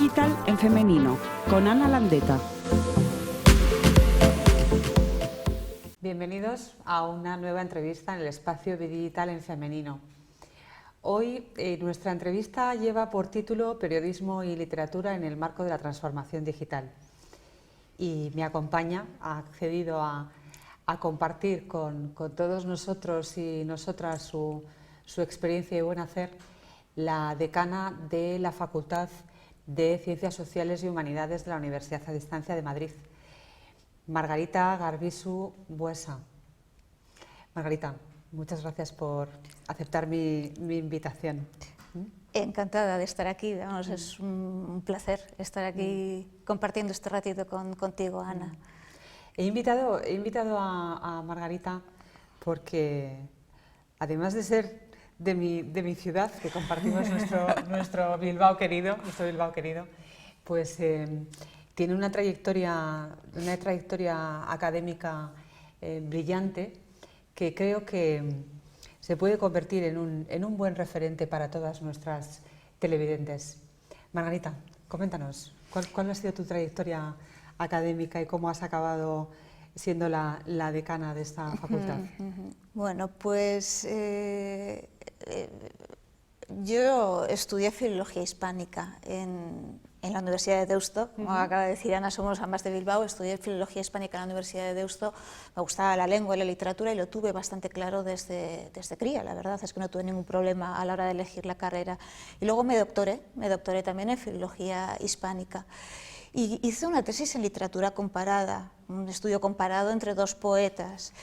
Digital en femenino, con Ana Landeta. Bienvenidos a una nueva entrevista en el espacio Digital en femenino. Hoy nuestra entrevista lleva por título Periodismo y literatura en el marco de la transformación digital. Y me acompaña, ha accedido a compartir con todos nosotros y nosotras su experiencia y buen hacer, la decana de la Facultad de Ciencias Sociales y Humanidades de la Universidad a Distancia de Madrid, Margarita Garbisu Buesa. Margarita, muchas gracias por aceptar mi invitación. Encantada de estar aquí, vamos, es un placer estar aquí compartiendo este ratito contigo, Ana. He invitado a Margarita porque, además de ser de mi ciudad, que compartimos nuestro Bilbao querido, pues tiene una trayectoria académica brillante que creo que se puede convertir en un buen referente para todas nuestras televidentes. Margarita, coméntanos, ¿cuál ha sido tu trayectoria académica y cómo has acabado siendo la decana de esta facultad? Bueno, pues yo estudié Filología Hispánica en la Universidad de Deusto, como acaba de decir Ana, somos ambas de Bilbao, estudié Filología Hispánica en la Universidad de Deusto, me gustaba la lengua y la literatura y lo tuve bastante claro desde cría, la verdad es que no tuve ningún problema a la hora de elegir la carrera. Y luego me doctoré también en Filología Hispánica. Y hice una tesis en literatura comparada, un estudio comparado entre dos poetas.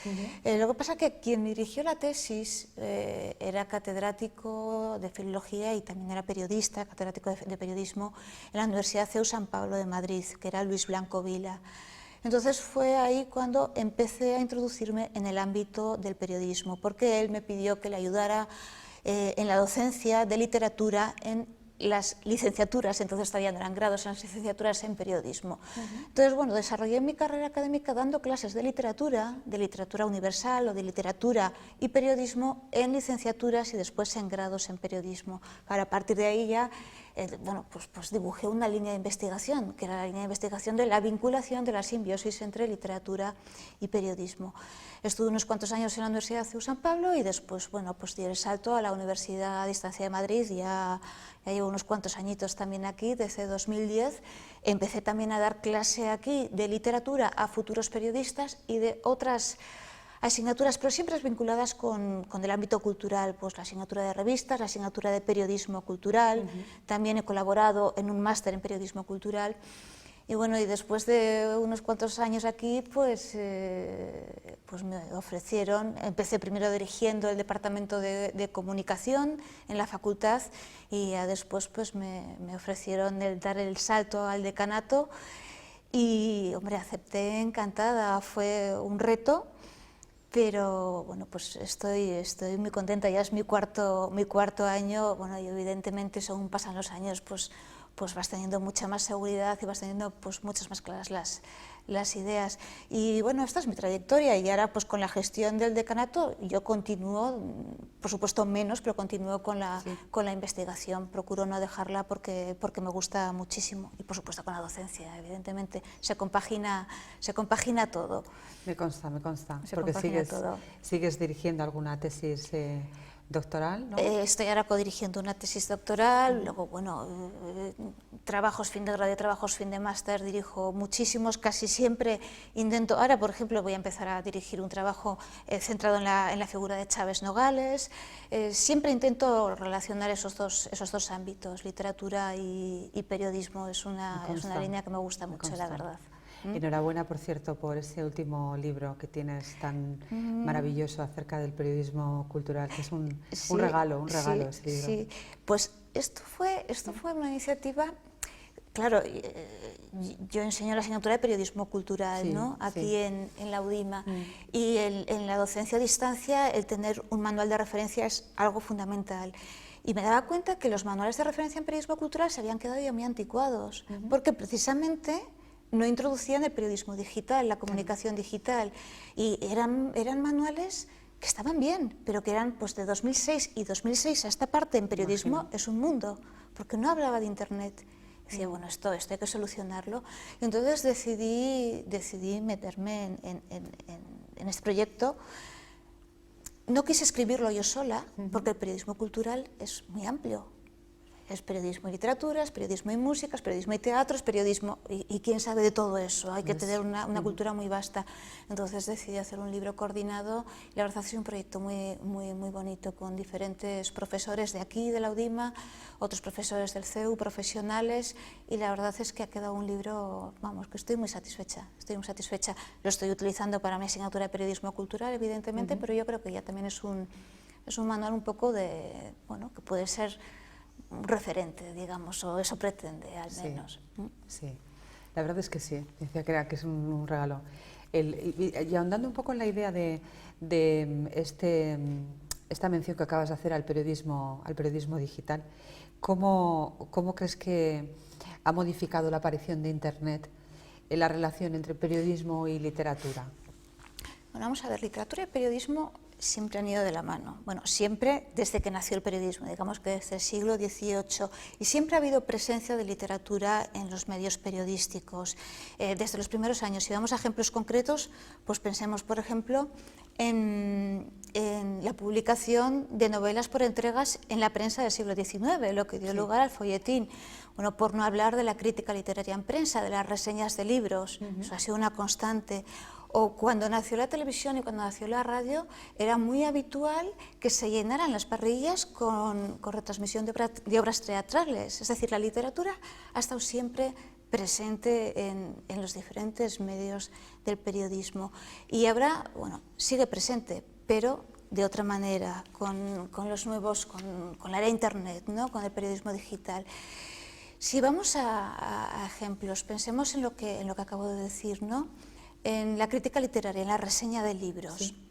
Lo que pasa es que quien dirigió la tesis era catedrático de filología y también era periodista, catedrático de periodismo en la Universidad CEU San Pablo de Madrid, que era Luis Blanco Vila. Entonces fue ahí cuando empecé a introducirme en el ámbito del periodismo, porque él me pidió que le ayudara en la docencia de literatura en las licenciaturas, entonces todavía no eran grados, en las licenciaturas en periodismo. Entonces, bueno, desarrollé mi carrera académica dando clases de literatura universal o de literatura y periodismo en licenciaturas y después en grados en periodismo. Para partir de ahí ya, bueno, pues dibujé una línea de investigación, que era la línea de investigación de la vinculación de la simbiosis entre literatura y periodismo. Estuve unos cuantos años en la Universidad CEU San Pablo y después, bueno, pues di el salto a la Universidad a Distancia de Madrid, ya llevo unos cuantos añitos también aquí, desde 2010. Empecé también a dar clase aquí de literatura a futuros periodistas y de otras asignaturas, pero siempre vinculadas con el ámbito cultural, pues la asignatura de revistas, la asignatura de periodismo cultural, también he colaborado en un máster en periodismo cultural. Y bueno, y después de unos cuantos años aquí, pues me ofrecieron, empecé primero dirigiendo el departamento de comunicación en la facultad y ya después pues me ofrecieron dar el salto al decanato y, hombre, acepté encantada, fue un reto, pero bueno, pues estoy muy contenta, ya es mi cuarto año, bueno, y evidentemente según pasan los años, pues vas teniendo mucha más seguridad y vas teniendo pues muchas más claras las ideas. Y bueno, esta es mi trayectoria y ahora pues con la gestión del decanato yo continúo, por supuesto menos, pero continúo con la investigación, procuro no dejarla porque me gusta muchísimo y por supuesto con la docencia, evidentemente, se compagina todo. Me consta, Se porque todo. sigues dirigiendo alguna tesis doctoral, ¿no? Estoy ahora codirigiendo una tesis doctoral, luego, bueno, trabajos fin de grado y trabajos fin de máster dirijo muchísimos, casi siempre intento, ahora por ejemplo voy a empezar a dirigir un trabajo centrado en la figura de Chávez Nogales, siempre intento relacionar esos dos ámbitos, literatura y periodismo, es una línea que me gusta mucho, la verdad. Enhorabuena, por cierto, por ese último libro que tienes tan maravilloso acerca del periodismo cultural, que es un regalo ese libro. Sí, pues esto fue una iniciativa, claro, yo enseño la asignatura de periodismo cultural, ¿no? Aquí en la UDIMA, y en la docencia a distancia el tener un manual de referencia es algo fundamental. Y me daba cuenta que los manuales de referencia en periodismo cultural se habían quedado ya muy anticuados, porque precisamente no introducían el periodismo digital, la comunicación digital, y eran manuales que estaban bien, pero que eran pues de 2006, y 2006 a esta parte en periodismo es un mundo, porque no hablaba de Internet. Decía, bueno, esto hay que solucionarlo. Y entonces decidí meterme en este proyecto. No quise escribirlo yo sola, porque el periodismo cultural es muy amplio. Es periodismo y literatura, es periodismo y música, es periodismo y teatro, es periodismo... Y quién sabe de todo eso, hay que tener una cultura muy vasta. Entonces decidí hacer un libro coordinado y la verdad es que es un proyecto muy bonito, con diferentes profesores de aquí, de la UDIMA, otros profesores del CEU, profesionales, y la verdad es que ha quedado un libro, vamos, que estoy muy satisfecha. Lo estoy utilizando para mi asignatura de periodismo cultural, evidentemente, pero yo creo que ya también es un manual un poco de, bueno, que puede ser un referente, digamos, o eso pretende al menos. Sí, la verdad es que sí, decía que es un regalo. Y ahondando un poco en la idea de esta mención que acabas de hacer al periodismo digital, ¿cómo crees que ha modificado la aparición de Internet en la relación entre periodismo y literatura? Bueno, vamos a ver, literatura y periodismo siempre han ido de la mano. Bueno, siempre desde que nació el periodismo, digamos que desde el siglo XVIII, y siempre ha habido presencia de literatura en los medios periodísticos. Desde los primeros años, si vamos a ejemplos concretos, pues pensemos, por ejemplo, en la publicación de novelas por entregas en la prensa del siglo XIX, lo que dio lugar al folletín. Bueno, por no hablar de la crítica literaria en prensa, de las reseñas de libros, eso ha sido una constante. O cuando nació la televisión y cuando nació la radio, era muy habitual que se llenaran las parrillas con retransmisión de obras teatrales. Es decir, la literatura ha estado siempre presente en los diferentes medios del periodismo. Y ahora, bueno, sigue presente, pero de otra manera, con los nuevos, con la era Internet, ¿no? Con el periodismo digital. Si vamos a ejemplos, pensemos en lo que acabo de decir, ¿no? En la crítica literaria, en la reseña de libros. Sí.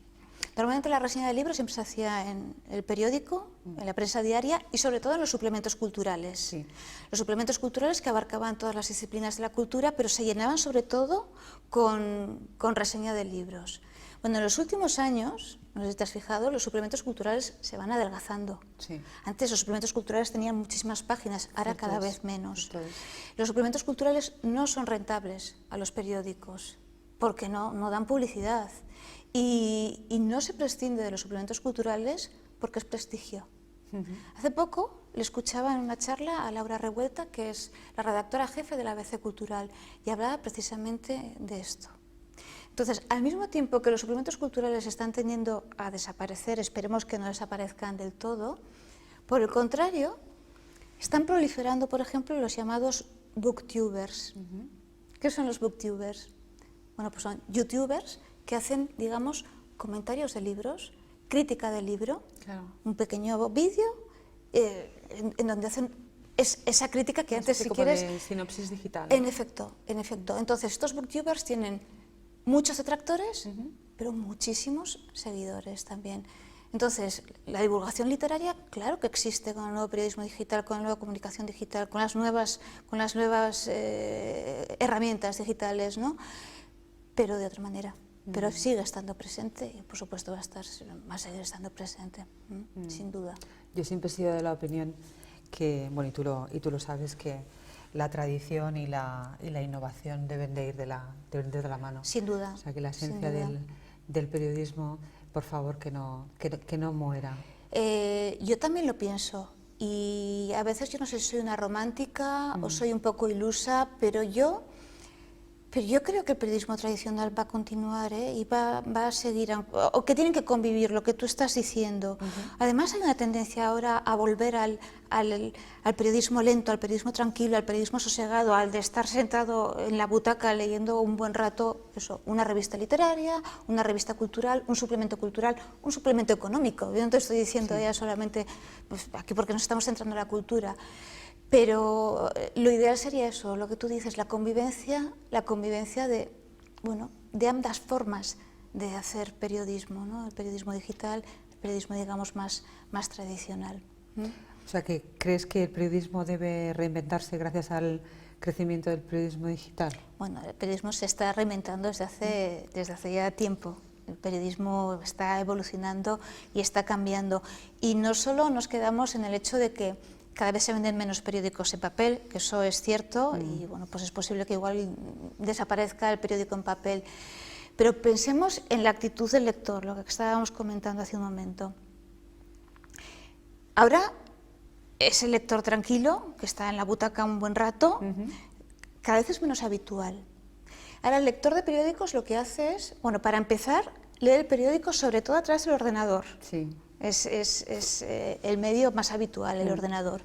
Normalmente la reseña de libros siempre se hacía en el periódico, en la prensa diaria y sobre todo en los suplementos culturales. Sí. Los suplementos culturales que abarcaban todas las disciplinas de la cultura, pero se llenaban sobre todo con reseña de libros. Bueno, en los últimos años, no sé si te has fijado, los suplementos culturales se van adelgazando. Sí. Antes los suplementos culturales tenían muchísimas páginas, ahora cada vez menos. Los suplementos culturales no son rentables a los periódicos, porque no dan publicidad. Y no se prescinde de los suplementos culturales porque es prestigio. Hace poco le escuchaba en una charla a Laura Revuelta, que es la redactora jefe de la ABC Cultural, y hablaba precisamente de esto. Entonces, al mismo tiempo que los suplementos culturales están tendiendo a desaparecer, esperemos que no desaparezcan del todo, por el contrario, están proliferando, por ejemplo, los llamados booktubers. ¿Qué son los booktubers? Bueno, pues son youtubers que hacen, digamos, comentarios de libros, crítica del libro, claro, un pequeño vídeo en donde hacen esa crítica que antes, si quieres... de sinopsis digital. En efecto. Entonces, estos booktubers tienen muchos detractores, pero muchísimos seguidores también. Entonces, la divulgación literaria, claro que existe con el nuevo periodismo digital, con la nueva comunicación digital, con las nuevas herramientas digitales, ¿no? Pero de otra manera. Pero sigue estando presente y, por supuesto, va a seguir estando presente, sin duda. Yo siempre he sido de la opinión que, bueno, y tú lo sabes, que la tradición y la innovación deben de ir de la mano. Sin duda. O sea, que la esencia del periodismo, por favor, que no muera. Yo también lo pienso. Y a veces yo no sé si soy una romántica o soy un poco ilusa, pero yo creo que el periodismo tradicional va a continuar y va a seguir, o que tienen que convivir, lo que tú estás diciendo. Además hay una tendencia ahora a volver al periodismo lento, al periodismo tranquilo, al periodismo sosegado, al de estar sentado en la butaca leyendo un buen rato, una revista literaria, una revista cultural, un suplemento económico. Yo no te estoy diciendo ya solamente pues, aquí porque nos estamos centrando en la cultura. Pero lo ideal sería eso, lo que tú dices, la convivencia de ambas formas de hacer periodismo, ¿no? El periodismo digital, el periodismo, digamos, más tradicional. O sea, que ¿crees que el periodismo debe reinventarse gracias al crecimiento del periodismo digital? Bueno, el periodismo se está reinventando desde hace ya tiempo. El periodismo está evolucionando y está cambiando. Y no solo nos quedamos en el hecho de que cada vez se venden menos periódicos en papel, que eso es cierto, y bueno, pues es posible que igual desaparezca el periódico en papel. Pero pensemos en la actitud del lector, lo que estábamos comentando hace un momento. Ahora, ese lector tranquilo, que está en la butaca un buen rato, cada vez es menos habitual. Ahora, el lector de periódicos lo que hace es, bueno, para empezar, leer el periódico sobre todo a través del ordenador. Sí. Es el medio más habitual, el ordenador.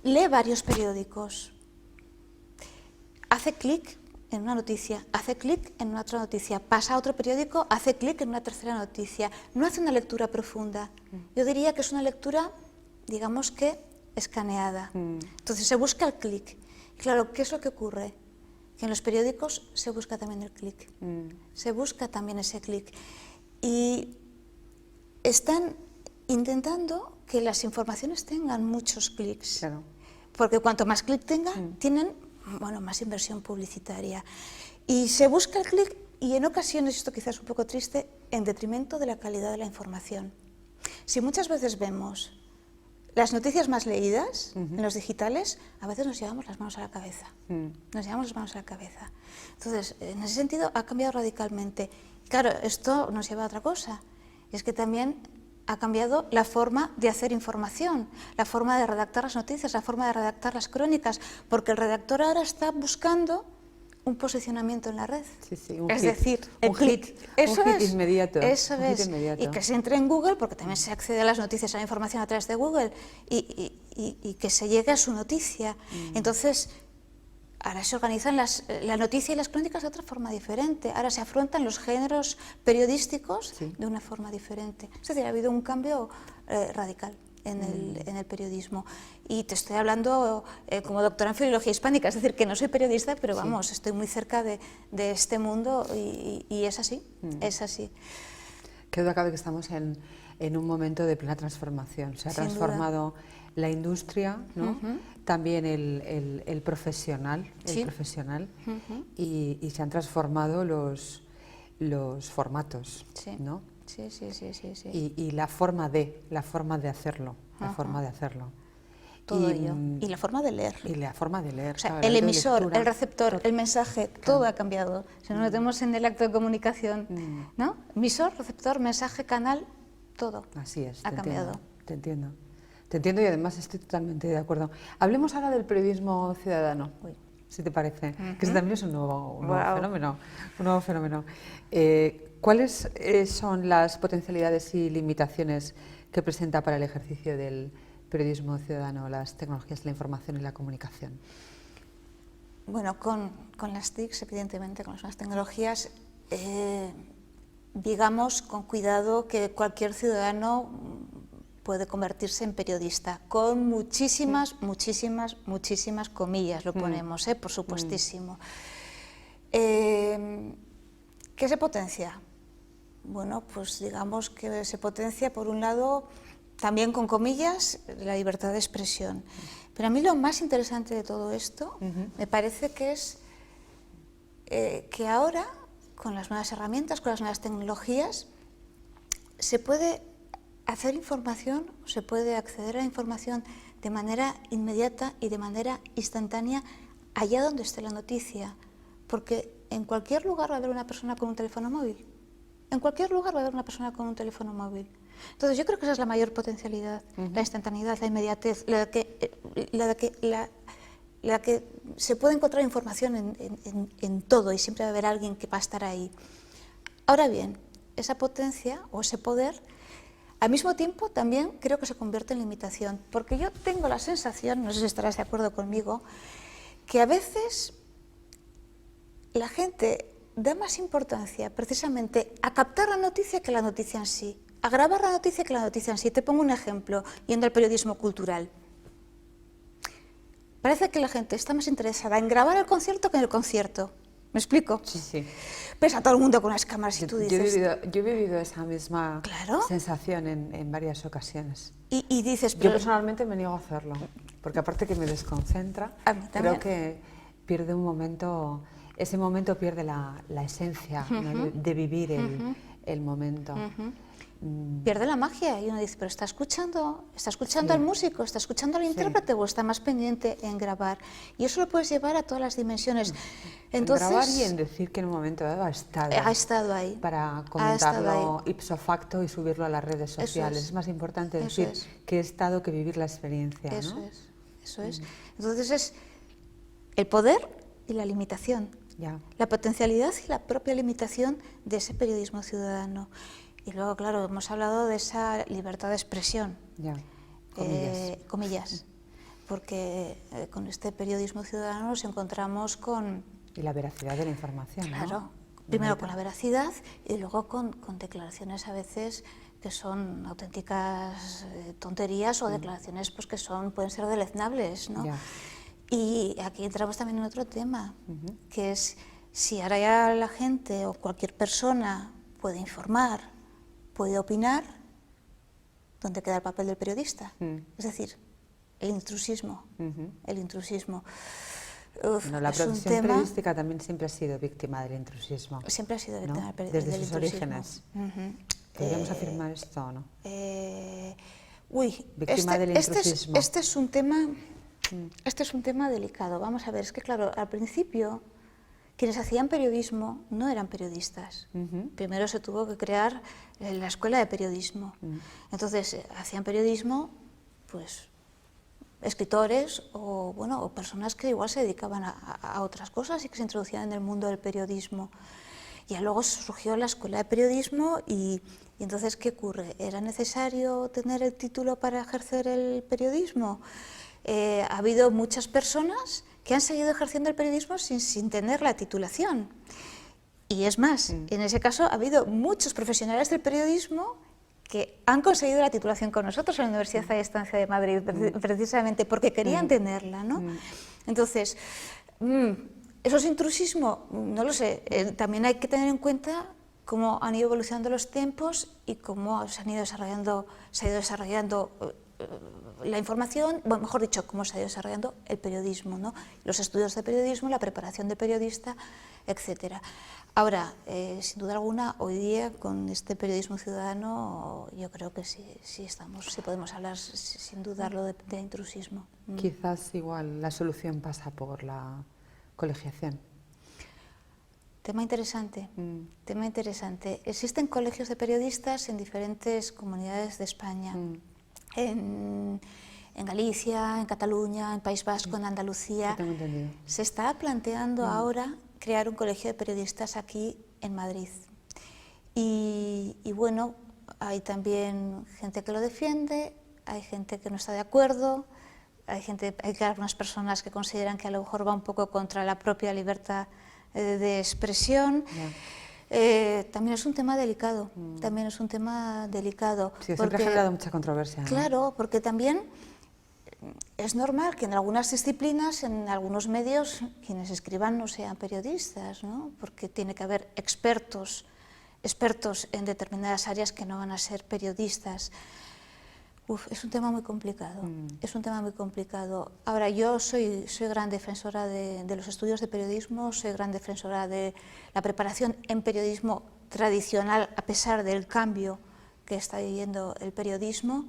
Lee varios periódicos, hace clic en una noticia, hace clic en otra noticia, pasa a otro periódico, hace clic en una tercera noticia. No hace una lectura profunda. Yo diría que es una lectura, digamos que, escaneada. Entonces se busca el clic. Claro, ¿qué es lo que ocurre? Que en los periódicos se busca también el clic. Se busca también ese clic. Y están intentando que las informaciones tengan muchos clics. Claro. Porque cuanto más clic tengan, tienen, bueno, más inversión publicitaria. Y se busca el clic y en ocasiones, esto quizás es un poco triste, en detrimento de la calidad de la información. Si muchas veces vemos las noticias más leídas en los digitales, a veces nos llevamos las manos a la cabeza. Nos llevamos las manos a la cabeza. Entonces, en ese sentido ha cambiado radicalmente. Claro, esto nos lleva a otra cosa. Y es que también ha cambiado la forma de hacer información, la forma de redactar las noticias, la forma de redactar las crónicas, porque el redactor ahora está buscando un posicionamiento en la red. Sí, sí, es decir, el clic. Un hit inmediato. Eso un hit es. inmediato. Y que se entre en Google, porque también se accede a las noticias, a la información a través de Google, y que se llegue a su noticia. Entonces, ahora se organizan la noticia y las crónicas de otra forma diferente. Ahora se afrontan los géneros periodísticos de una forma diferente. Es decir, ha habido un cambio radical en el periodismo. Y te estoy hablando como doctora en filología hispánica, es decir, que no soy periodista, pero vamos, estoy muy cerca de este mundo y es así, es así. Qué duda cabe que estamos en un momento de plena transformación. Se ha transformado la industria, ¿no? También el profesional, y se han transformado los formatos, ¿no? Sí. Y la forma de hacerlo, Todo ello. Y la forma de leer. Y la forma de leer. O sea, claro, el emisor, lectura, el receptor, el mensaje, todo ha cambiado. Si nos metemos en el acto de comunicación, ¿no? Emisor, receptor, mensaje, canal, todo así es, ha cambiado. Te entiendo y además estoy totalmente de acuerdo. Hablemos ahora del periodismo ciudadano, si te parece, que ese también es un nuevo fenómeno. ¿Cuáles son las potencialidades y limitaciones que presenta para el ejercicio del periodismo ciudadano las tecnologías de la información y la comunicación? Bueno, con las TICs, evidentemente, con las nuevas tecnologías, digamos con cuidado que cualquier ciudadano puede convertirse en periodista, con muchísimas comillas, lo ponemos, por supuestísimo. ¿Qué se potencia? Bueno, pues digamos que se potencia, por un lado, también con comillas, la libertad de expresión. Pero a mí lo más interesante de todo esto me parece que es que ahora, con las nuevas herramientas, con las nuevas tecnologías, se puede hacer información, se puede acceder a la información de manera inmediata y de manera instantánea allá donde esté la noticia, porque en cualquier lugar va a haber una persona con un teléfono móvil. En cualquier lugar va a haber una persona con un teléfono móvil. Entonces yo creo que esa es la mayor potencialidad, la instantaneidad, la inmediatez, la que se puede encontrar información en todo y siempre va a haber alguien que va a estar ahí. Ahora bien, esa potencia o ese poder, al mismo tiempo también creo que se convierte en limitación, porque yo tengo la sensación, no sé si estarás de acuerdo conmigo, que a veces la gente da más importancia precisamente a captar la noticia que la noticia en sí, a grabar la noticia que la noticia en sí. Te pongo un ejemplo, yendo al periodismo cultural. Parece que la gente está más interesada en grabar el concierto que en el concierto. ¿Me explico? Sí. Ves a todo el mundo con las cámaras y tú dices... Yo he vivido esa misma sensación en varias ocasiones. Y dices... Yo personalmente me niego a hacerlo, porque aparte que me desconcentra, creo que pierde un momento... Ese momento pierde la esencia, ¿no? de vivir el momento. pierde la magia y uno dice, pero está escuchando al músico, está escuchando al intérprete o está más pendiente en grabar. Y eso lo puedes llevar a todas las dimensiones. Entonces, en grabar y en decir que en un momento dado ha estado ahí. Para comentarlo ipso facto y subirlo a las redes sociales. Es más importante decir que he estado que vivir la experiencia. Eso ¿no? Eso es. Entonces es el poder y la limitación. Ya. La potencialidad y la propia limitación de ese periodismo ciudadano. Y luego, claro, hemos hablado de esa libertad de expresión, Ya. Comillas, porque con este periodismo ciudadano nos encontramos con... Y la veracidad de la información, claro, ¿no? Primero con la veracidad y luego con declaraciones a veces que son auténticas tonterías o declaraciones pues, que pueden ser deleznables, ¿no? Ya. Y aquí entramos también en otro tema, que es si ahora ya la gente o cualquier persona puede informar, puede opinar, ¿dónde queda el papel del periodista? Es decir, el intrusismo. El intrusismo. Bueno, la profesión periodística también siempre ha sido víctima del intrusismo. Siempre ha sido víctima ¿no? del Desde intrusismo. sus orígenes. ¿Podríamos afirmar esto o no? Víctima del intrusismo. Este es un tema delicado. Vamos a ver, es que claro, al principio quienes hacían periodismo no eran periodistas. Primero se tuvo que crear la escuela de periodismo. Entonces hacían periodismo, pues escritores o personas que igual se dedicaban a otras cosas y que se introducían en el mundo del periodismo. Y luego surgió la escuela de periodismo y entonces ¿qué ocurre? ¿Era necesario tener el título para ejercer el periodismo? Ha habido muchas personas que han seguido ejerciendo el periodismo sin tener la titulación. Y es más, en ese caso ha habido muchos profesionales del periodismo que han conseguido la titulación con nosotros en la Universidad de Estancia de Madrid, precisamente porque querían tenerla, ¿no? Entonces, ¿eso es intrusismo? No lo sé. También hay que tener en cuenta cómo han ido evolucionando los tiempos y cómo se ha ido desarrollando la información, bueno, mejor dicho, cómo se ha ido desarrollando el periodismo, ¿no? Los estudios de periodismo, la preparación del periodista, etcétera. Ahora, sin duda alguna, hoy día con este periodismo ciudadano, yo creo que sí podemos hablar sin dudarlo de intrusismo. Quizás igual la solución pasa por la colegiación. Tema interesante, tema interesante. Existen colegios de periodistas en diferentes comunidades de España. En Galicia, en Cataluña, en País Vasco, en Andalucía. Tengo entendido. Se está planteando ahora crear un colegio de periodistas aquí en Madrid. Y bueno, hay también gente que lo defiende, hay gente que no está de acuerdo, hay algunas personas que consideran que a lo mejor va un poco contra la propia libertad de expresión. También es un tema delicado, Sí, siempre ha generado mucha controversia, ¿no? Claro, porque también es normal que en algunas disciplinas, en algunos medios, quienes escriban no sean periodistas, ¿no? Porque tiene que haber expertos en determinadas áreas que no van a ser periodistas. Es un tema muy complicado, es un tema muy complicado. Ahora, yo soy gran defensora de los estudios de periodismo, soy gran defensora de la preparación en periodismo tradicional, a pesar del cambio que está viviendo el periodismo,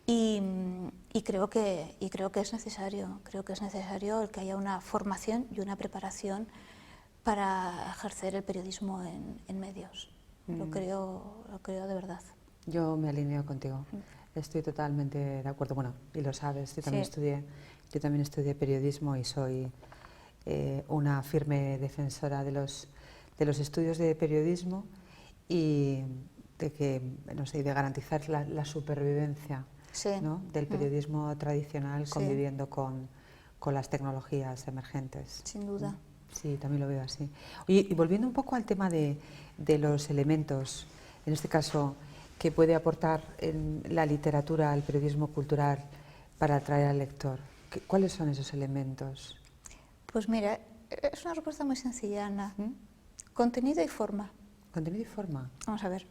y creo que es necesario, el que haya una formación y una preparación para ejercer el periodismo en medios. Lo creo de verdad. Yo me alineo contigo. Estoy totalmente de acuerdo. Bueno, y lo sabes, yo también estudié periodismo y soy una firme defensora de los estudios de periodismo y de garantizar la supervivencia, ¿no? del periodismo tradicional conviviendo con las tecnologías emergentes. Sin duda. Sí, también lo veo así. Oye, y volviendo un poco al tema de los elementos, en este caso, que puede aportar en la literatura al periodismo cultural para atraer al lector. ¿Cuáles son esos elementos? Pues mira, es una respuesta muy sencilla, Ana. Contenido y forma. ¿Contenido y forma? Vamos a ver.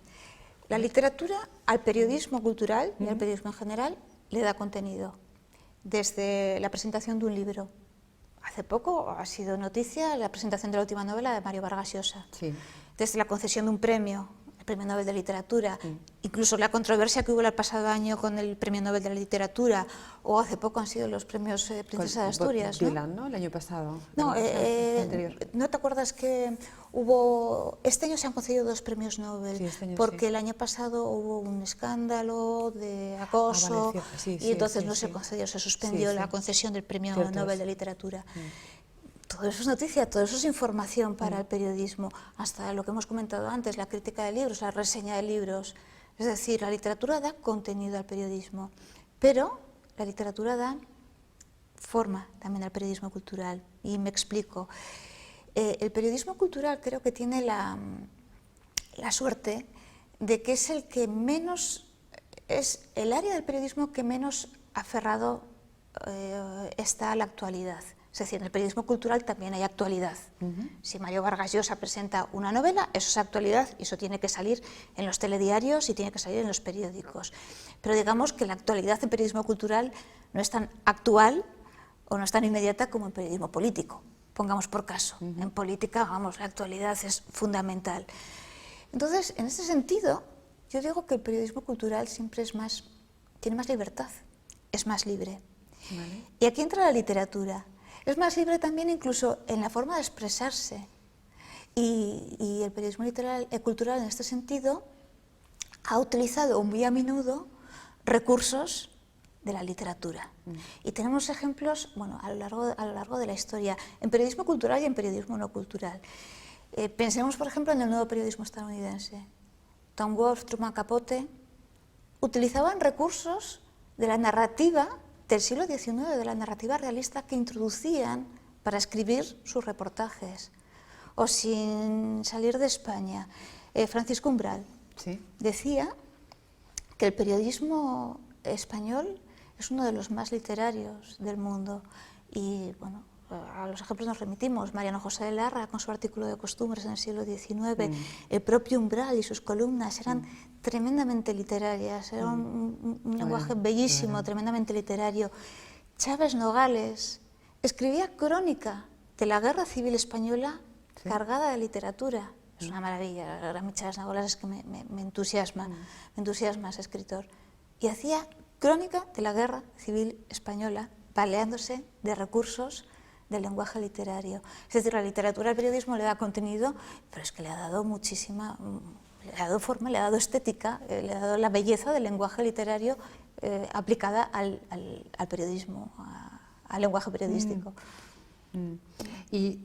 La literatura al periodismo cultural y al periodismo en general le da contenido. Desde la presentación de un libro. Hace poco ha sido noticia la presentación de la última novela de Mario Vargas Llosa. Sí. Desde la concesión de un premio, el Premio Nobel de Literatura, incluso la controversia que hubo el pasado año con el Premio Nobel de la Literatura, o hace poco han sido los premios Princesa de Asturias, Dylan, ¿no? El año pasado. No, anterior. ¿no te acuerdas que hubo... Este año se han concedido 2 premios Nobel, Sí, este año porque sí. el año pasado hubo un escándalo de acoso, vale, sí, y entonces sí, no se sí. concedió, se suspendió Sí, la sí. concesión del Premio Cierto Nobel es. de Literatura. Todo eso es noticia, todo eso es información para el periodismo, hasta lo que hemos comentado antes, la crítica de libros, la reseña de libros. Es decir, la literatura da contenido al periodismo, pero la literatura da forma también al periodismo cultural. Y me explico. El periodismo cultural creo que tiene la suerte de que es el que menos, es el área del periodismo que menos aferrado está a la actualidad. Es decir, en el periodismo cultural también hay actualidad. Si Mario Vargas Llosa presenta una novela, eso es actualidad y eso tiene que salir en los telediarios y tiene que salir en los periódicos. Pero digamos que la actualidad en periodismo cultural no es tan actual o no es tan inmediata como en periodismo político, pongamos por caso. En política, vamos, la actualidad es fundamental. Entonces, en ese sentido, yo digo que el periodismo cultural siempre es más, tiene más libertad, es más libre. Vale. Y aquí entra la literatura. Es más libre también incluso en la forma de expresarse. Y el periodismo cultural en este sentido ha utilizado muy a menudo recursos de la literatura. Y tenemos ejemplos, bueno, a lo largo de la historia, en periodismo cultural y en periodismo no cultural. Pensemos, por ejemplo, en el nuevo periodismo estadounidense. Tom Wolfe, Truman Capote utilizaban recursos de la narrativa del siglo XIX, de la narrativa realista que introducían para escribir sus reportajes. O sin salir de España, Francisco Umbral decía que el periodismo español es uno de los más literarios del mundo. Y bueno, a los ejemplos nos remitimos. Mariano José de Larra, con su artículo de costumbres en el siglo XIX, el propio Umbral y sus columnas eran tremendamente literarias, era un lenguaje bellísimo, tremendamente literario. Chávez Nogales escribía crónica de la Guerra Civil Española cargada de literatura. Es una maravilla, a mí Chávez Nogales es que me entusiasma, ese escritor. Y hacía crónica de la Guerra Civil Española, valeándose de recursos del lenguaje literario. Es decir, la literatura al periodismo le da contenido, pero es que le ha dado muchísima, le ha dado forma, le ha dado estética, le ha dado la belleza del lenguaje literario aplicada al periodismo, al lenguaje periodístico. ¿Y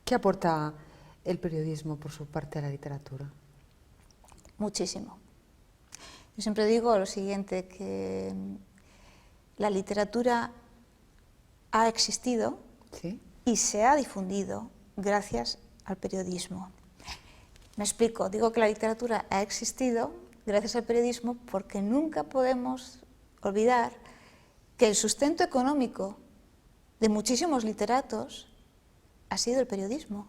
qué aporta el periodismo por su parte a la literatura? Muchísimo. Yo siempre digo lo siguiente, que la literatura ha existido y se ha difundido gracias al periodismo. Me explico, digo que la literatura ha existido gracias al periodismo porque nunca podemos olvidar que el sustento económico de muchísimos literatos ha sido el periodismo.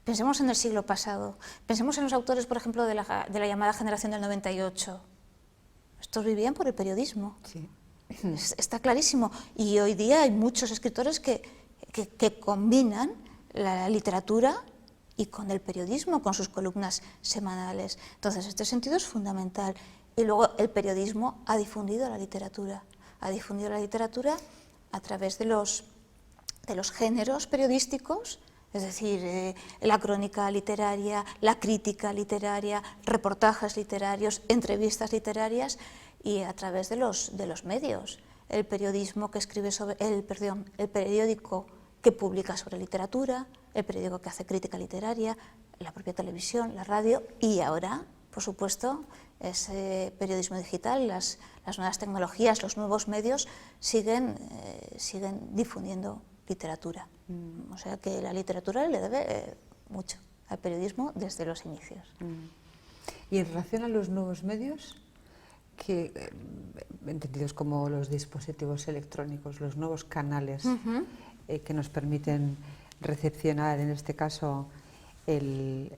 Pensemos en el siglo pasado, pensemos en los autores, por ejemplo, de la llamada generación del 98. Estos vivían por el periodismo. Sí. Está clarísimo. Y hoy día hay muchos escritores que combinan la literatura y con el periodismo, con sus columnas semanales. Entonces, este sentido es fundamental. Y luego el periodismo ha difundido la literatura. Ha difundido la literatura a través de los géneros periodísticos, es decir, la crónica literaria, la crítica literaria, reportajes literarios, entrevistas literarias, y a través de los medios. El periodismo que escribe sobre, el periódico que publica sobre literatura, el periódico que hace crítica literaria, la propia televisión, la radio, y ahora, por supuesto, ese periodismo digital, las nuevas tecnologías, los nuevos medios siguen difundiendo literatura. O sea que la literatura le debe mucho al periodismo desde los inicios. Y en relación a los nuevos medios, que entendidos como los dispositivos electrónicos, los nuevos canales que nos permiten recepcionar, en este caso, el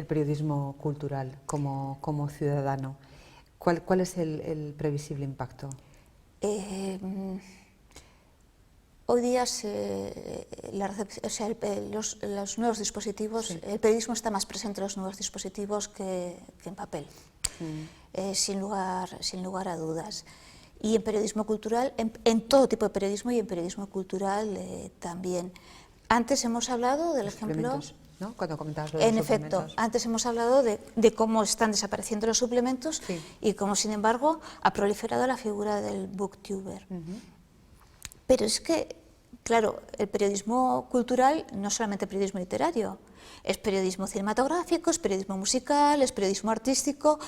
periodismo cultural como ciudadano, ¿cuál es el previsible impacto? hoy día los nuevos dispositivos, Sí. el periodismo está más presente en los nuevos dispositivos que en papel, sin lugar a dudas. Y en periodismo cultural, en todo tipo de periodismo y en periodismo cultural también. Antes hemos hablado del ejemplo... ¿No? Cuando comentabas lo de En los efecto, suplementos. antes hemos hablado de cómo están desapareciendo los suplementos Sí. y cómo, sin embargo, ha proliferado la figura del booktuber. Pero es que, claro, el periodismo cultural no es solamente periodismo literario, es periodismo cinematográfico, es periodismo musical, es periodismo artístico,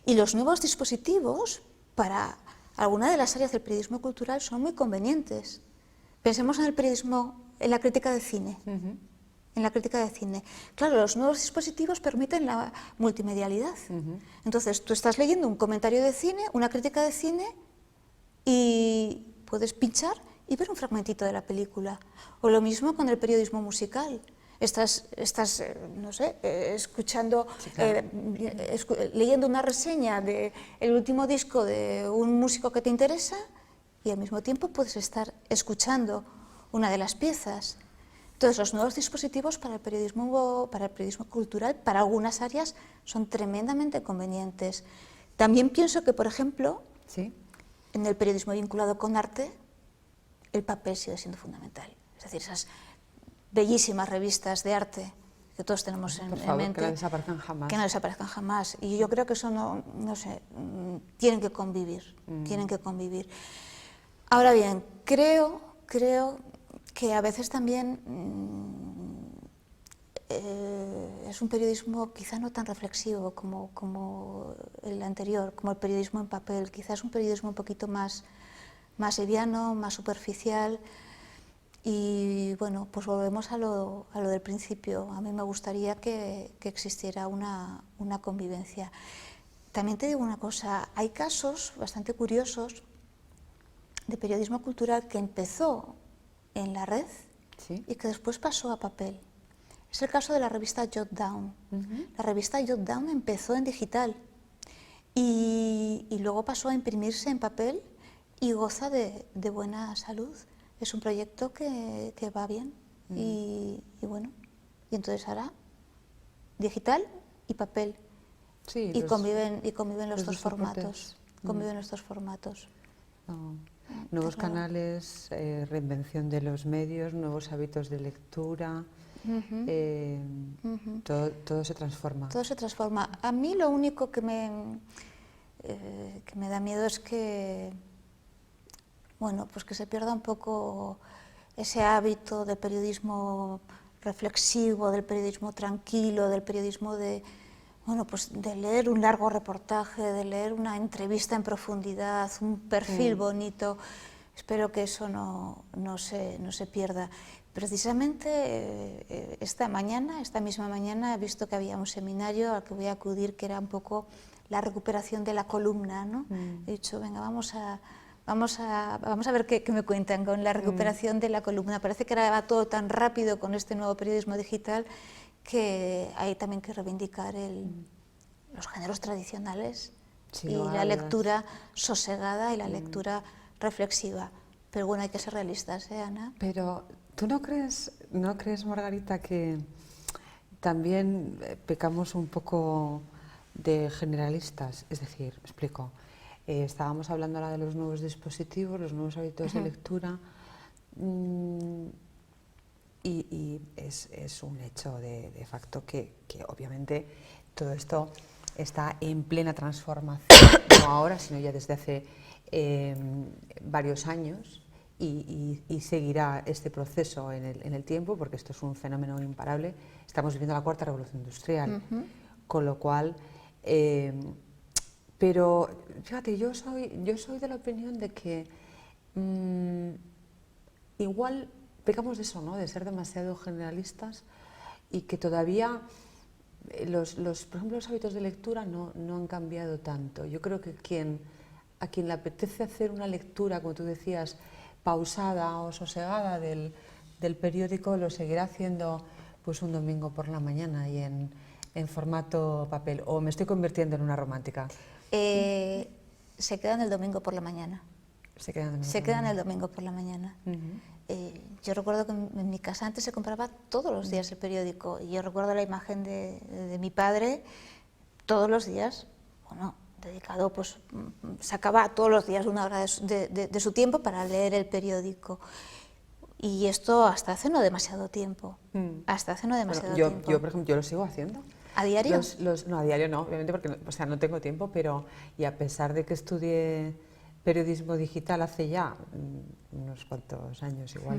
y los nuevos dispositivos para algunas de las áreas del periodismo cultural son muy convenientes. Pensemos en el periodismo, en la crítica de cine. En la crítica de cine. Claro, los nuevos dispositivos permiten la multimedialidad. Entonces, tú estás leyendo un comentario de cine, una crítica de cine, y puedes pinchar y ver un fragmentito de la película. O lo mismo con el periodismo musical. Estás no sé, escuchando, Sí, claro. leyendo una reseña del último disco de un músico que te interesa y al mismo tiempo puedes estar escuchando una de las piezas. Entonces, los nuevos dispositivos para el periodismo cultural, para algunas áreas, son tremendamente convenientes. También pienso que, por ejemplo, ¿Sí? en el periodismo vinculado con arte, el papel sigue siendo fundamental. Es decir, esas bellísimas revistas de arte que todos tenemos Por en favor, mente. que no desaparezcan jamás. Que no desaparezcan jamás. Y yo creo que eso no sé, tienen que convivir, tienen que convivir. Ahora bien, creo que a veces también es un periodismo quizá no tan reflexivo como el anterior, como el periodismo en papel. Quizás un periodismo un poquito más liviano, más superficial. Y bueno, pues volvemos a lo del principio. A mí me gustaría que existiera una convivencia. También te digo una cosa, hay casos bastante curiosos de periodismo cultural que empezó en la red ¿Sí? y que después pasó a papel. Es el caso de la revista Jot Down. La revista Jot Down empezó en digital y luego pasó a imprimirse en papel y goza de buena salud. Es un proyecto que va bien y bueno, y entonces ahora digital y papel. Sí, Y conviven los dos soportes. formatos. Conviven los dos formatos. No. Nuevos Claro. canales, reinvención de los medios, nuevos hábitos de lectura, todo se transforma. Todo se transforma. A mí lo único que me da miedo es que, bueno, pues que se pierda un poco ese hábito del periodismo reflexivo, del periodismo tranquilo, del periodismo bueno, pues de leer un largo reportaje, de leer una entrevista en profundidad, un perfil bonito. Espero que eso no se pierda. Precisamente esta misma mañana, he visto que había un seminario al que voy a acudir que era un poco la recuperación de la columna, ¿no? He dicho, venga, vamos a ver qué me cuentan con la recuperación de la columna. Parece que ahora va todo tan rápido con este nuevo periodismo digital que hay también que reivindicar los géneros tradicionales Sin y lugar a la dudas. lectura sosegada y la lectura reflexiva. Pero bueno, hay que ser realistas, Ana? Pero, ¿tú no crees, Margarita, que también pecamos un poco de generalistas? Es decir, me explico, estábamos hablando ahora de los nuevos dispositivos, los nuevos hábitos de lectura, y es un hecho de facto que obviamente todo esto está en plena transformación, no ahora, sino ya desde hace varios años, y seguirá este proceso en el tiempo, porque esto es un fenómeno imparable. Estamos viviendo la cuarta revolución industrial, con lo cual... pero fíjate, yo soy de la opinión de que igual pecamos de eso, ¿no? De ser demasiado generalistas y que todavía por ejemplo, los hábitos de lectura no han cambiado tanto. Yo creo que a quien le apetece hacer una lectura, como tú decías, pausada o sosegada del periódico, lo seguirá haciendo pues un domingo por la mañana y en formato papel. ¿O me estoy convirtiendo en una romántica? Se quedan el domingo por la mañana. Se quedan el domingo por la mañana. Yo recuerdo que en mi casa antes se compraba todos los días el periódico, y yo recuerdo la imagen de mi padre todos los días, bueno, dedicado, pues sacaba todos los días una hora de su tiempo para leer el periódico. Y esto hasta hace no demasiado tiempo. Hasta hace no demasiado tiempo. Yo, por ejemplo, yo lo sigo haciendo. ¿A diario? No, a diario no, obviamente, porque no tengo tiempo, pero y a pesar de que estudié periodismo digital hace ya unos cuantos años, igual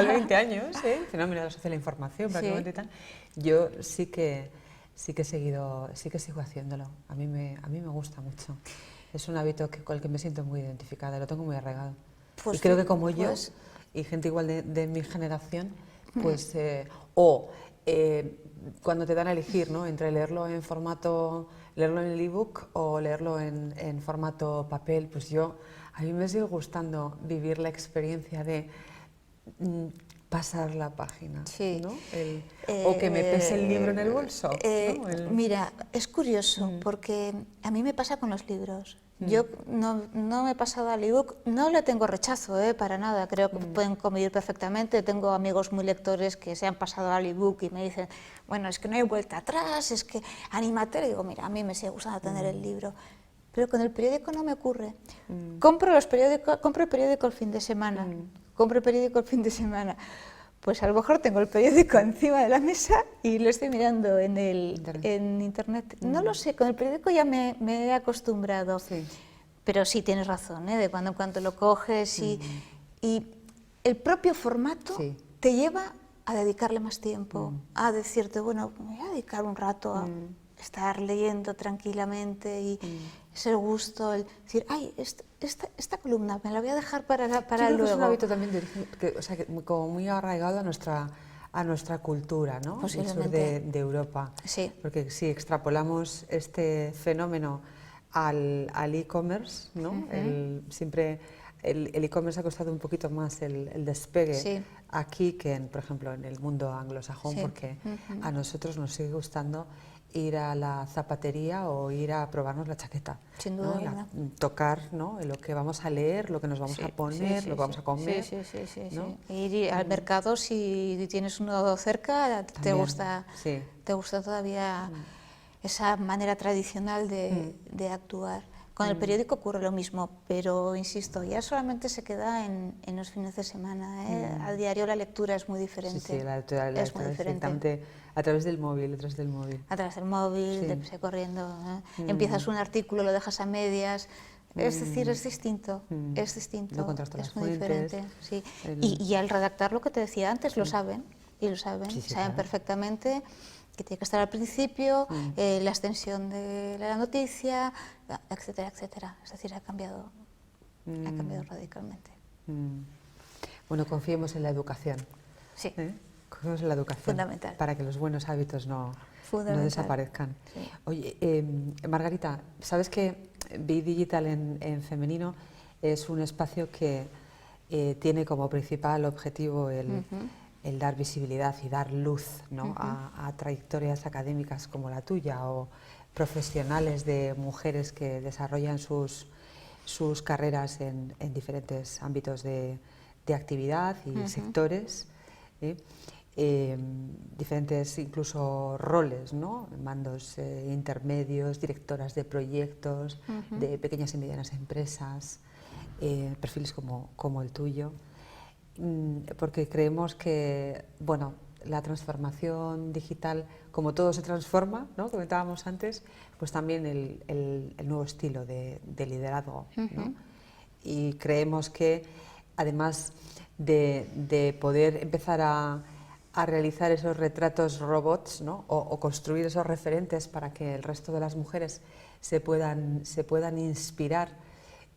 20 años, fenómeno de la sociedad de la información, prácticamente tal, yo sí que sigo haciéndolo. A mí me gusta mucho. Es un hábito con el que me siento muy identificada, lo tengo muy arraigado. Pues y creo que como yo, y gente igual de mi generación, pues, cuando te dan a elegir, ¿no?, entre leerlo en el ebook o leerlo en formato papel, pues a mí me sigue gustando vivir la experiencia de pasar la página, ¿no? O que me pese el libro en el bolso, ¿no? Mira, es curioso, porque a mí me pasa con los libros. Yo no me he pasado al ebook, no le tengo rechazo, para nada, creo que pueden convivir perfectamente. Tengo amigos muy lectores que se han pasado al ebook y me dicen, bueno, es que no hay vuelta atrás, es que anímate. Le digo, mira, a mí me sigue gustando tener el libro, pero con el periódico no me ocurre. Compro el periódico el fin de semana, Pues a lo mejor tengo el periódico encima de la mesa y lo estoy mirando en internet. No lo sé, con el periódico ya me he acostumbrado. Sí. Pero sí, tienes razón, de cuando en cuando lo coges y el propio formato te lleva a dedicarle más tiempo, a decirte, bueno, me voy a dedicar un rato a estar leyendo tranquilamente y ese gusto, el decir, ay, esta columna me la voy a dejar para luego. Es un hábito también como muy arraigado a nuestra cultura, ¿no? Posiblemente. De Europa. Sí. Porque si extrapolamos este fenómeno al e-commerce, ¿no? Siempre el e-commerce ha costado un poquito más el despegue aquí que, por ejemplo, en el mundo anglosajón, porque a nosotros nos sigue gustando ir a la zapatería o ir a probarnos la chaqueta. Sin duda, ¿no? Tocar, ¿no?, lo que vamos a leer, lo que nos vamos a poner, lo que vamos a comer. ¿no? Ir al mercado, si tienes uno cerca, te gusta todavía esa manera tradicional de actuar. Con el periódico ocurre lo mismo, pero insisto, ya solamente se queda en los fines de semana. A diario la lectura es muy diferente. Sí, la lectura es muy diferente. A través del móvil, A través del móvil, deprisa corriendo. Empiezas un artículo, lo dejas a medias. Es decir, es distinto, No contrastas es las muy fuentes, diferente. Sí. Y al redactar lo que te decía antes, lo saben, saben claro. perfectamente que tiene que estar al principio, la extensión de la noticia, etcétera, etcétera. Es decir, ha cambiado radicalmente. Bueno, confiemos en la educación. Sí. Confiemos en la educación. Fundamental. Para que los buenos hábitos no desaparezcan. Sí. Oye, Margarita, ¿sabes que Be Digital en femenino es un espacio que tiene como principal objetivo el dar visibilidad y dar luz, ¿no?, a trayectorias académicas como la tuya o profesionales de mujeres que desarrollan sus carreras en diferentes ámbitos de actividad y sectores, diferentes incluso roles, ¿no?, mandos intermedios, directoras de proyectos, de pequeñas y medianas empresas, perfiles como el tuyo. Porque creemos que, bueno, la transformación digital, como todo se transforma, ¿no?, comentábamos antes, pues también el nuevo estilo de liderazgo, ¿no? Y creemos que, además de poder empezar a realizar esos retratos robots, ¿no?, o construir esos referentes para que el resto de las mujeres se puedan inspirar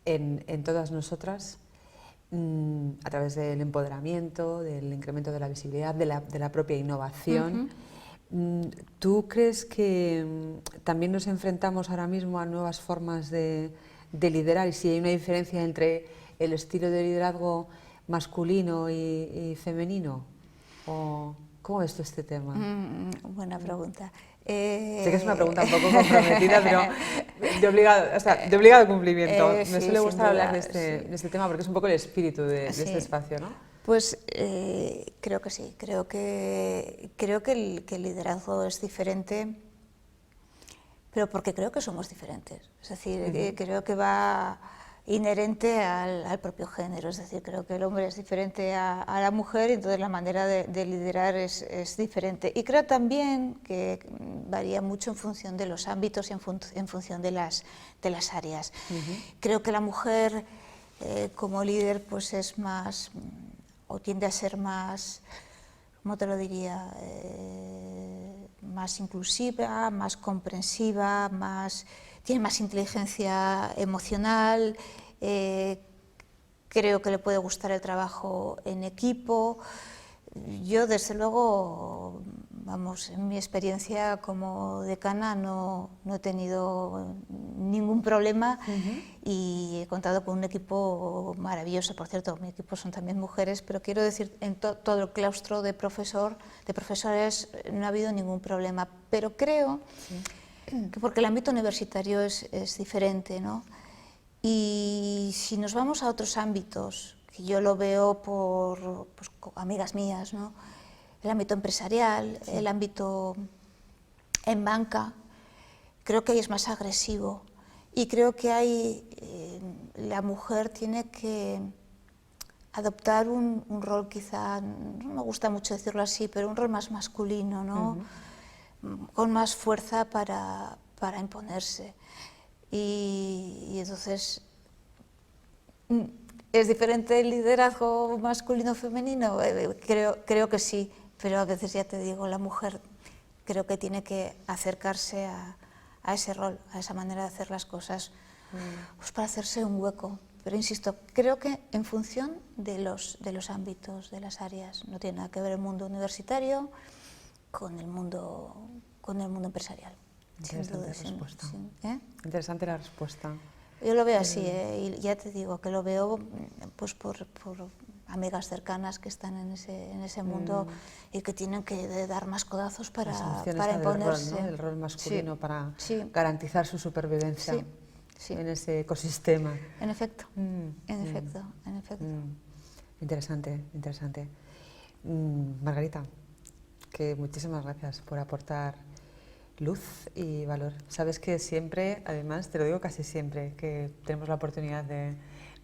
en todas nosotras, a través del empoderamiento, del incremento de la visibilidad, de la propia innovación. ¿Tú crees que también nos enfrentamos ahora mismo a nuevas formas de liderar, y si hay una diferencia entre el estilo de liderazgo masculino y femenino? ¿O ¿Cómo ves tú este tema? Buena pregunta. Sé que es una pregunta un poco comprometida, pero de obligado cumplimiento. Me Sí, suele sin gustar duda, hablar de este tema porque es un poco el espíritu de Sí. este espacio, ¿no? Pues creo que sí, creo que el liderazgo es diferente, pero porque creo que somos diferentes. Es decir, creo que va inherente al propio género, es decir, creo que el hombre es diferente a la mujer y entonces la manera de liderar es diferente. Y creo también que varía mucho en función de los ámbitos y en función de las áreas. Creo que la mujer como líder pues es más, o tiende a ser más, ¿cómo te lo diría?, más inclusiva, más comprensiva, tiene más inteligencia emocional, creo que le puede gustar el trabajo en equipo. Yo, desde luego, vamos, en mi experiencia como decana no he tenido ningún problema y he contado con un equipo maravilloso. Por cierto, mi equipo son también mujeres, pero quiero decir, en todo el claustro de profesores no ha habido ningún problema. Pero creo que porque el ámbito universitario es diferente, ¿no? Y si nos vamos a otros ámbitos, que yo lo veo por pues, amigas mías, ¿no? El ámbito empresarial, el ámbito en banca, creo que ahí es más agresivo y creo que la mujer tiene que adoptar un rol quizá, no me gusta mucho decirlo así, pero un rol más masculino, ¿no? Con más fuerza para imponerse. Y entonces, ¿es diferente el liderazgo masculino o femenino? Creo que sí, pero a veces, ya te digo, la mujer creo que tiene que acercarse a ese rol, a esa manera de hacer las cosas, pues para hacerse un hueco. Pero insisto, creo que en función de los ámbitos, de las áreas, no tiene nada que ver el mundo universitario con el mundo empresarial. Interesante respuesta. Interesante la respuesta. Yo lo veo así, y ya te digo que lo veo pues por amigas cercanas que están en ese mundo y que tienen que dar más codazos para imponerse. Del rol, ¿no? El rol masculino para sí. garantizar su supervivencia Sí. en ese ecosistema. En efecto, en efecto. Interesante. Margarita, que muchísimas gracias por aportar luz y valor. Sabes que siempre, además, te lo digo casi siempre, que tenemos la oportunidad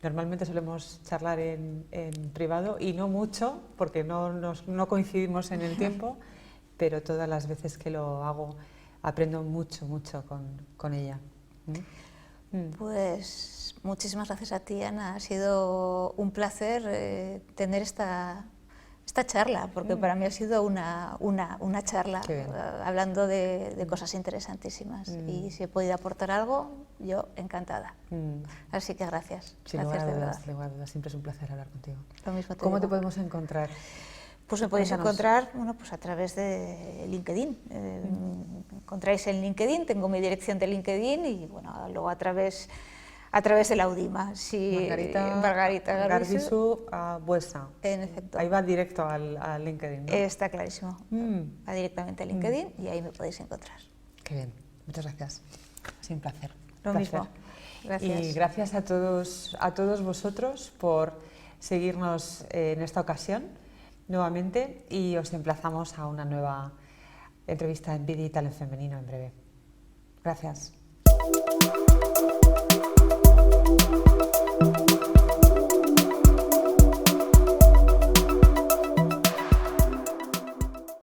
normalmente solemos charlar en privado y no mucho, porque no coincidimos en el tiempo, pero todas las veces que lo hago aprendo mucho con ella. Pues muchísimas gracias a ti, Ana. Ha sido un placer tener esta charla, porque para mí ha sido una charla hablando de cosas interesantísimas. Y si he podido aportar algo, yo encantada. Así que gracias. Sin lugar a dudas, siempre es un placer hablar contigo. Lo mismo te ¿Cómo digo. te podemos encontrar? Pues me podéis encontrar pues a través de LinkedIn. Encontráis en LinkedIn, tengo mi dirección de LinkedIn y bueno, luego a través de la UDIMA. Margarita Garbisu Buesa. En efecto. Ahí va directo al LinkedIn, ¿no? Está clarísimo. Va directamente a LinkedIn y ahí me podéis encontrar. Qué bien. Muchas gracias. Ha sido un placer. Lo mismo. Gracias. Y gracias a todos vosotros por seguirnos en esta ocasión nuevamente y os emplazamos a una nueva entrevista en Digital en Femenino en breve. Gracias.